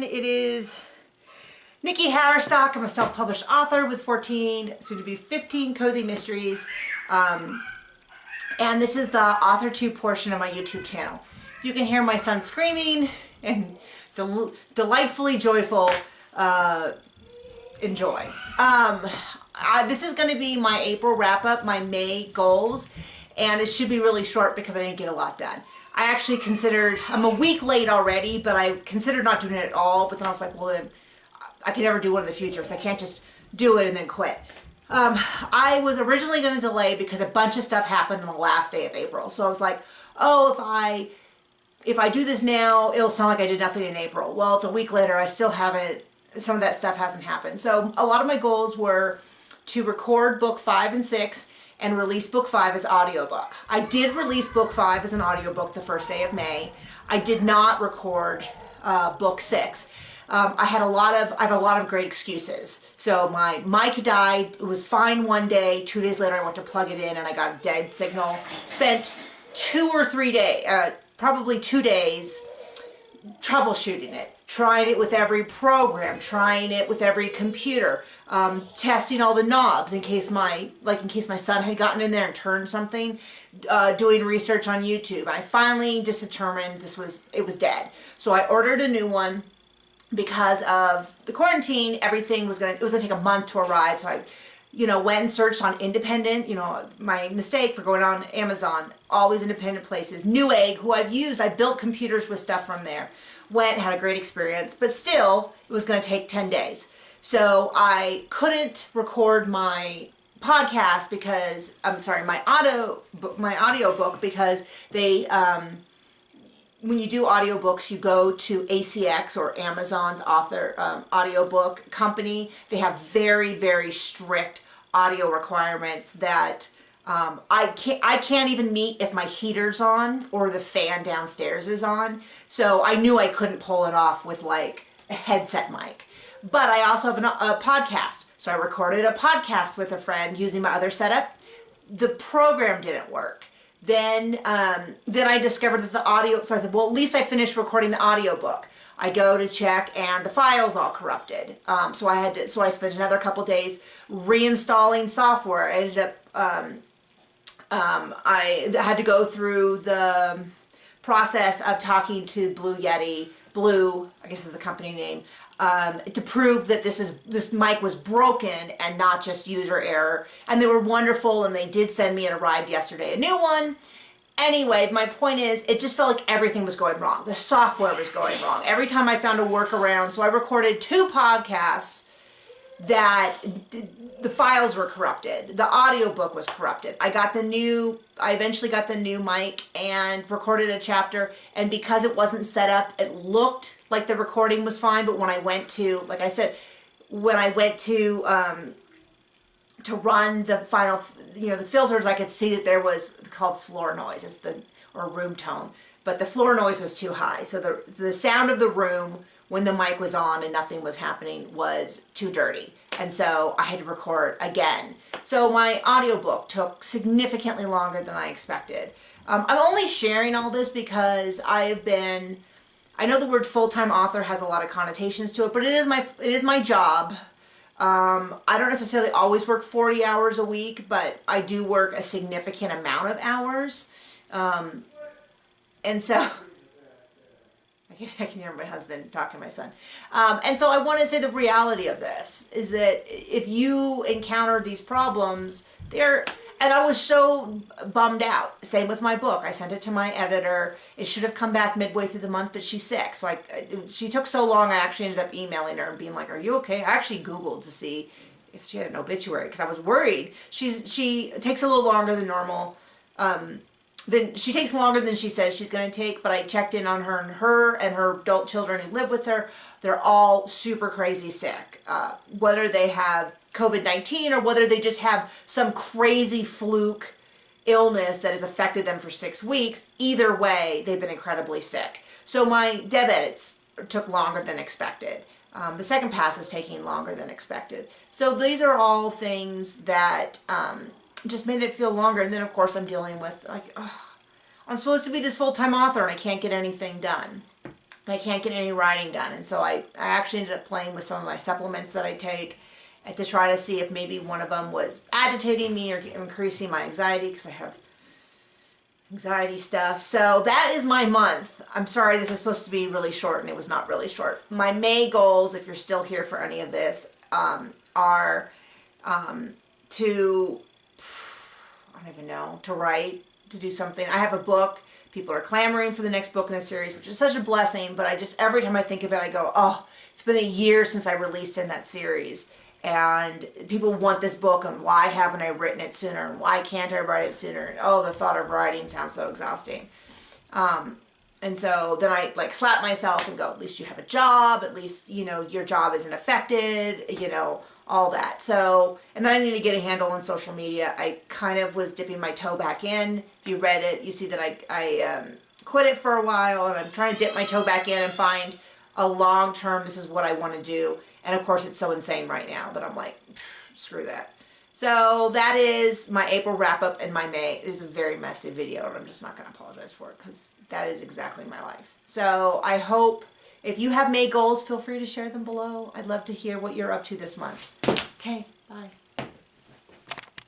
everyone. It is Nikki Haverstock. I'm a self-published author with 14, soon to be 15 cozy mysteries. And this is the author 2 portion of my YouTube channel. You can hear my son screaming and delightfully joyful enjoy. This is going to be my April wrap-up, my May goals, and it should be really short because I didn't get a lot done. I actually considered, I'm a week late already, but I considered not doing it at all, but then I was like, well then, I can never do one in the future, so I can't just do it and then quit. I was originally going to delay because a bunch of stuff happened on the last day of April, so I was like, oh, if I do this now, it'll sound like I did nothing in April. Well, it's a week later, I still haven't, some of that stuff hasn't happened. So a lot of my goals were to record book 5 and 6 and release book 5 as audiobook. I did release book 5 as an audiobook the first day of May. I did not record book 6. I have a lot of great excuses. So my mic died, it was fine one day, 2 days later I went to plug it in and I got a dead signal. Spent 2 or 3 days, probably 2 days troubleshooting it, trying it with every program, trying it with every computer, testing all the knobs in case my son had gotten in there and turned something, doing research on YouTube. And I finally just determined it was dead. So I ordered a new one because of the quarantine. Everything was gonna take a month to arrive. So I, went and searched on independent, my mistake for going on Amazon, all these independent places. Newegg, who I've used, I built computers with stuff from there. Went, had a great experience, but still, it was going to take 10 days. So I couldn't record my podcast because, my audio book because they, when you do audiobooks, you go to ACX or Amazon's audiobook company. They have very, very strict audio requirements that I can't even meet if my heater's on or the fan downstairs is on. So I knew I couldn't pull it off with like a headset mic. But I also have a podcast. So I recorded a podcast with a friend using my other setup. The program didn't work. Then I discovered that the audio, so I said, well, at least I finished recording the audiobook. I go to check and the file's all corrupted. So I spent another couple days reinstalling software. I ended up, I had to go through the process of talking to Blue Yeti, Blue, I guess is the company name, to prove that this mic was broken and not just user error. And they were wonderful, and they did send me, it arrived yesterday, a new one. Anyway, my point is, it just felt like everything was going wrong. The software was going wrong. Every time I found a workaround, so I recorded 2 podcasts that the files were corrupted. The audiobook was corrupted. I eventually got the new mic and recorded a chapter, and because it wasn't set up, it looked like the recording was fine, but when I went to, like I said, when I went to run the final, the filters, I could see that there was called floor noise, or room tone, but the floor noise was too high. So the sound of the room when the mic was on and nothing was happening was too dirty. And so I had to record again. So my audiobook took significantly longer than I expected. I'm only sharing all this because I know the word full-time author has a lot of connotations to it, but it is my job. I don't necessarily always work 40 hours a week, but I do work a significant amount of hours. And so I can hear my husband talking to my son. And so I want to say the reality of this is that if you encounter these problems, and I was so bummed out. Same with my book. I sent it to my editor. It should have come back midway through the month, but she's sick. So she took so long, I actually ended up emailing her and being like, are you okay? I actually Googled to see if she had an obituary because I was worried. She takes a little longer than normal. She takes longer than she says she's going to take, but I checked in on her and her adult children who live with her. They're all super crazy sick. Whether they have COVID-19 or whether they just have some crazy fluke illness that has affected them for 6 weeks, either way, they've been incredibly sick. So my dev edits took longer than expected. The second pass is taking longer than expected. So these are all things that just made it feel longer. And then of course I'm dealing with like, I'm supposed to be this full-time author and I can't get anything done. I can't get any writing done. And so I actually ended up playing with some of my supplements that I take to try to see if maybe one of them was agitating me or increasing my anxiety, because I have anxiety stuff. So that is my month. I'm sorry, this is supposed to be really short and it was not really short. My May goals, if you're still here for any of this, are to, I don't even know, to write, to do something. I have a book. People are clamoring for the next book in the series, which is such a blessing, but I just, every time I think of it, I go, oh, it's been a year since I released in that series. And people want this book, and why haven't I written it sooner? And why can't I write it sooner? And oh, the thought of writing sounds so exhausting. And so then I like slap myself and go, at least you have a job, at least, you know, your job isn't affected, you know, all that. So, and then I need to get a handle on social media. I kind of was dipping my toe back in. If you read it, you see that I quit it for a while, and I'm trying to dip my toe back in and find a long-term, this is what I want to do. And of course, it's so insane right now that I'm like, screw that. So that is my April wrap-up and my May. It is a very messy video, and I'm just not going to apologize for it, because that is exactly my life. So I hope, if you have May goals, feel free to share them below. I'd love to hear what you're up to this month. Okay, bye.